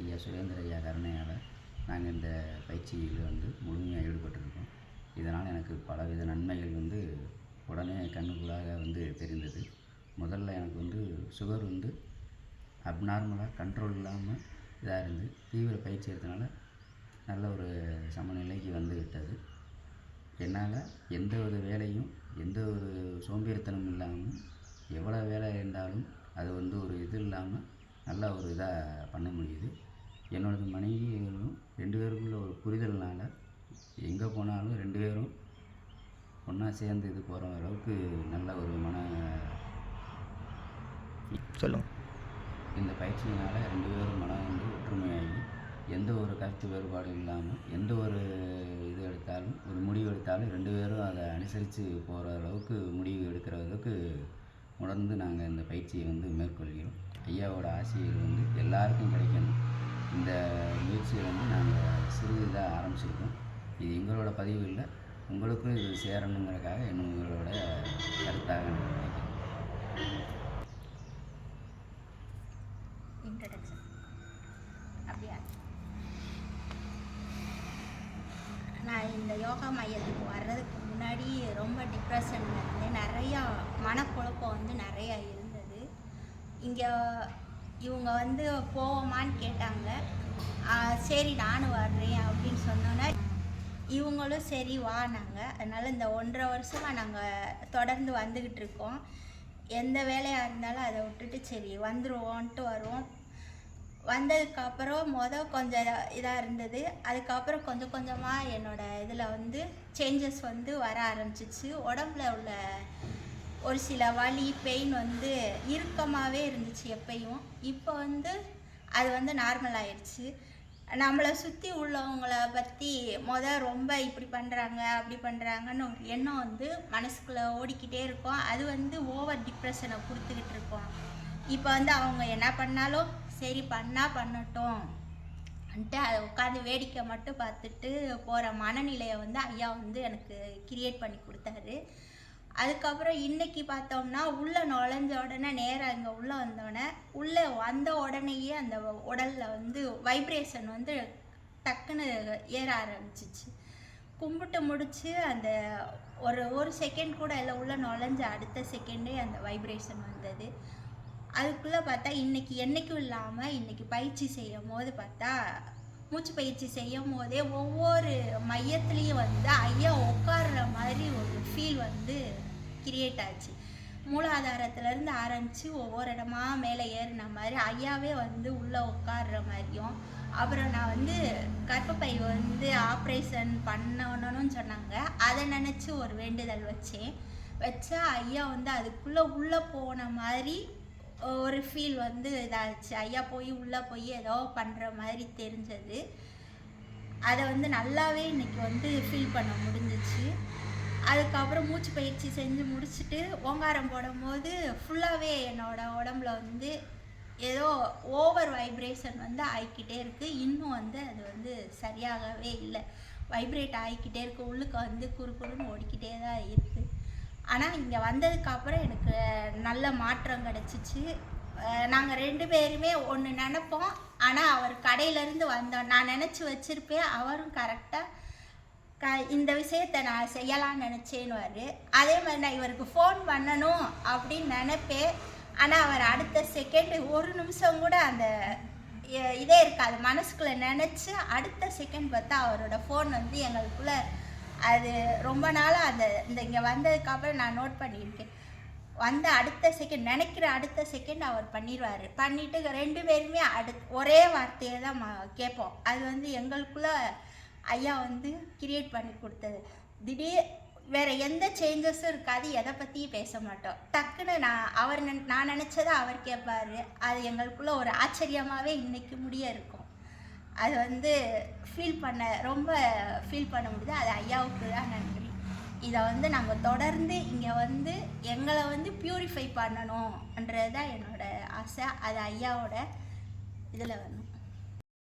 ஐயா சுரேந்திர ஐயா கருணையால் நாங்கள் இந்த பயிற்சியில் வந்து முழுமையாக ஈடுபட்டிருக்கோம். இதனால் எனக்கு பலவித நன்மைகள் வந்து உடனே கண்ணுக்குள்ளாக வந்து தெரிந்தது. முதல்ல எனக்கு வந்து சுகர் வந்து அப்நார்மலாக கண்ட்ரோல் இல்லாமல் இதாக இருந்து தீவிர பயிற்சி எடுத்தனால நல்ல ஒரு சமநிலைக்கு வந்து விட்டது. என்னால் எந்த ஒரு வேலையும் எந்த ஒரு சோம்பேறித்தனம் இல்லாமல் எவ்வளோ வேலை இருந்தாலும் அது வந்து ஒரு இது இல்லாமல் நல்ல ஒரு இதாக பண்ண முடியுது. என்னோடய மனைவியும் 2 பேருக்குள்ள ஒரு புரிதல்னால் எங்கே போனாலும் 2 பேரும் ஒன்றா சேர்ந்து இது போகிற அளவுக்கு நல்ல ஒரு சொல்லுங்கள். இந்த பயிற்சியினால் 2 பேரும் மனம் வந்து ஒற்றுமையாகி எந்த ஒரு கருத்து வேறுபாடு இல்லாமல் எந்த ஒரு இது எடுத்தாலும் ஒரு முடிவு எடுத்தாலும் 2 பேரும் அதை அனுசரித்து போகிற அளவுக்கு முடிவு எடுக்கிற அளவுக்கு உணர்ந்து நாங்கள் இந்த பயிற்சியை வந்து மேற்கொள்கிறோம். ஐயாவோட ஆசிரியர் வந்து எல்லாருக்கும் கிடைக்கணும். இந்த முயற்சியை வந்து நாங்கள் சிறு இதாக ஆரம்பிச்சிருக்கோம். இது எங்களோட பதிவு இல்லை, உங்களுக்கும் இது சேரணுங்கிறதுக்காக எங்களோட கருத்தாக நினைக்கிறேன். அப்படியா? நான் இந்த யோகா மையத்துக்கு வர்றதுக்கு முன்னாடி ரொம்ப டிப்ரெஷனில் இருந்தேன். நிறையா மனக்குழப்பம் வந்து நிறையா இருந்தது. இங்கே இவங்க வந்து போவோமான்னு கேட்டாங்க. சரி நானும் வர்றேன் அப்படின்னு சொன்னோன்னே இவங்களும் சரி வானாங்க. அதனால் இந்த 1.5 வருஷமாக நாங்கள் தொடர்ந்து வந்துக்கிட்டு இருக்கோம். எந்த வேலையாக இருந்தாலும் அதை விட்டுட்டு சரி வந்துடுவோன்ட்டு வருவோம். வந்ததுக்கப்புறம் கொஞ்சம் இதாக இருந்தது. அதுக்கப்புறம் கொஞ்சம் கொஞ்சமாக என்னோடய இதில் வந்து சேஞ்சஸ் வந்து வர ஆரம்பிச்சிச்சு. உடம்புல உள்ள ஒரு சில வலி பெயின் வந்து இறுக்கமாகவே இருந்துச்சு எப்பயும். இப்போ வந்து அது வந்து நார்மல் ஆயிடுச்சு. நம்மளை சுற்றி உள்ளவங்கள பற்றி ரொம்ப இப்படி பண்ணுறாங்க அப்படி பண்ணுறாங்கன்னு ஒரு எண்ணம் வந்து மனசுக்குள்ளே ஓடிக்கிட்டே இருக்கும். அது வந்து ஓவர் டிப்ரெஷனை கொடுத்துக்கிட்டு இருக்கோம். இப்போ வந்து அவங்க என்ன பண்ணாலும் சரி பண்ணட்டும் வந்துட்டு அதை உட்காந்து வேடிக்கை மட்டும் பார்த்துட்டு போகிற மனநிலையை வந்து ஐயா வந்து எனக்கு கிரியேட் பண்ணி கொடுத்தாரு. அதுக்கப்புறம் இன்றைக்கி பார்த்தோம்னா உள்ளே நுழைஞ்ச உடனே நேராக இங்கே உள்ளே வந்தோடனே உள்ளே வந்த உடனேயே அந்த உடலில் வந்து வைப்ரேஷன் வந்து டக்குன்னு ஏற ஆரம்பிச்சிச்சு. கும்பிட்டு முடித்து அந்த ஒரு செகண்ட் கூட இல்லை, உள்ளே நுழைஞ்ச அடுத்த செகண்டே அந்த வைப்ரேஷன் வந்தது. அதுக்குள்ளே பார்த்தா என்றைக்கும் இல்லாமல் இன்றைக்கி பயிற்சி செய்யும் போது பார்த்தா மூச்சு பயிற்சி செய்யும் போதே ஒவ்வொரு மையத்துலேயும் வந்து ஐயா உட்கார்ற மாதிரி ஒரு ஃபீல் வந்து கிரியேட் ஆச்சு. மூலாதாரத்துலேருந்து ஆரம்பித்து ஒவ்வொரு இடமா மேலே ஏறின மாதிரி ஐயாவே வந்து உள்ளே உட்கார்ற மாதிரியும். அப்புறம் நான் வந்து கர்ப்பப்பை வந்து ஆப்ரேஷன் பண்ணணும்னு சொன்னாங்க. அதை நினச்சி ஒரு வேண்டுதல் வச்சா ஐயா வந்து அதுக்குள்ளே உள்ளே போன மாதிரி ஒரு ஃபீல் வந்து இதாகிடுச்சு. ஐயா உள்ளே போய் ஏதோ பண்ணுற மாதிரி தெரிஞ்சது. அதை வந்து நல்லாவே இன்றைக்கி வந்து ஃபீல் பண்ண முடிஞ்சிச்சு. அதுக்கப்புறம் மூச்சு பயிற்சி செஞ்சு முடிச்சுட்டு ஓங்காரம் போடும்போது ஃபுல்லாகவே என்னோடய உடம்புல வந்து ஏதோ ஓவர் வைப்ரேஷன் வந்து ஆகிக்கிட்டே இருக்குது. இன்னும் வந்து அது வந்து சரியாகவே இல்லை, வைப்ரேட் ஆகிக்கிட்டே இருக்குது. உள்ளுக்கு வந்து குறுக்குறுன்னு ஓடிக்கிட்டே தான் இருக்குது. ஆனால் இங்கே வந்ததுக்கப்புறம் எனக்கு நல்ல மாற்றம் கிடச்சிச்சு. நாங்கள் 2 பேருமே ஒன்று நினைப்போம், ஆனால் அவர் கடையிலேருந்து வந்தோம் நான் நினச்சி வச்சுருப்பேன். அவரும் கரெக்டாக இந்த விஷயத்தை நான் செய்யலான்னு நினச்சேன்னு. அதே மாதிரி நான் இவருக்கு ஃபோன் பண்ணணும் அப்படின்னு நினைப்பேன். ஆனால் அவர் அடுத்த செகண்டு 1 நிமிஷம் கூட அந்த இதே இருக்காது மனசுக்குள்ளே நினச்சி அடுத்த செகண்ட் பார்த்தா அவரோட ஃபோன் வந்து எங்களுக்குள்ளே அது ரொம்ப நாளாக இந்த இங்கே வந்ததுக்கப்புறம் நான் நோட் பண்ணியிருக்கேன். வந்த அடுத்த செகண்ட் நினைக்கிற அடுத்த செகண்ட் அவர் பண்ணிடுவார். பண்ணிவிட்டு 2 பேருமே ஒரே வார்த்தையை தான் கேட்போம். அது வந்து எங்களுக்குள்ளே ஐயா வந்து கிரியேட் பண்ணி கொடுத்தது. வேறு எந்த சேஞ்சஸும் இருக்காது, எதை பற்றியும் பேச மாட்டோம். டக்குன்னு நான் நினச்சதை அவர் கேட்பார். அது எங்களுக்குள்ளே ஒரு ஆச்சரியமாகவே இன்றைக்கு முடிய இருக்கும். அது வந்து ரொம்ப ஃபீல் பண்ண முடியுது. அது ஐயாவுக்கு தான் நன்றி. இதை வந்து நாங்கள் தொடர்ந்து இங்கே வந்து எங்களை வந்து பியூரிஃபை பண்ணணுன்றது தான் என்னோடய ஆசை. அது ஐயாவோட இதில் வரணும்.